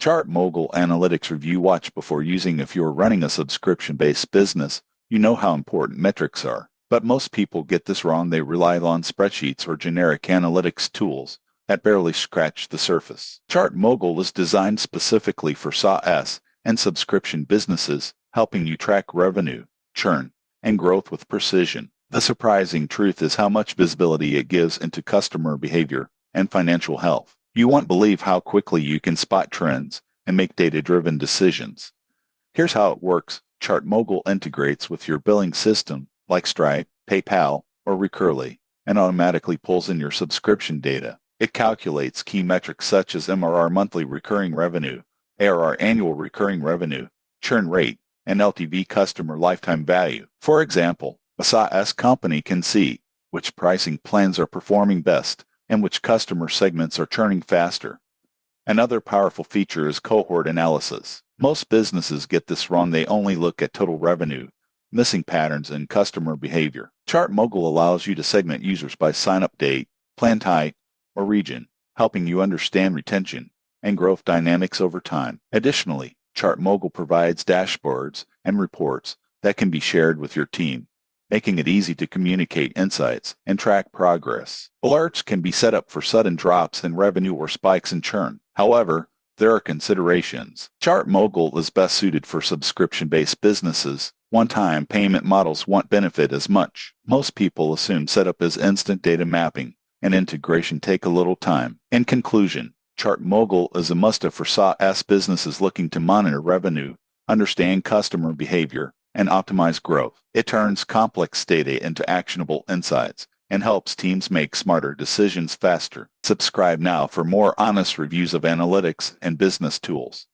ChartMogul Analytics Review. Watch before using. If you're running a subscription-based business, you know how important metrics are. But most people get this wrong. They rely on spreadsheets or generic analytics tools that barely scratch the surface. ChartMogul is designed specifically for SaaS and subscription businesses, helping you track revenue, churn, and growth with precision. The surprising truth is how much visibility it gives into customer behavior and financial health. You won't believe how quickly you can spot trends and make data-driven decisions. Here's how it works. ChartMogul integrates with your billing system like Stripe, PayPal, or Recurly, and automatically pulls in your subscription data. It calculates key metrics such as MRR, monthly recurring revenue, ARR, annual recurring revenue, churn rate, and LTV, customer lifetime value. For example, a SaaS company can see which pricing plans are performing best and which customer segments are churning faster. Another powerful feature is cohort analysis. Most businesses get this wrong. They only look at total revenue, missing patterns in customer behavior. ChartMogul allows you to segment users by sign-up date, plan type, or region, helping you understand retention and growth dynamics over time. Additionally, ChartMogul provides dashboards and reports that can be shared with your team, making it easy to communicate insights and track progress. Alerts can be set up for sudden drops in revenue or spikes in churn. However, there are considerations. ChartMogul is best suited for subscription-based businesses. One-time payment models won't benefit as much. Most people assume setup is instant. Data mapping and integration take a little time. In conclusion, ChartMogul is a must-have for SaaS businesses looking to monitor revenue, understand customer behavior, and optimize growth. It turns complex data into actionable insights and helps teams make smarter decisions faster. Subscribe now for more honest reviews of analytics and business tools.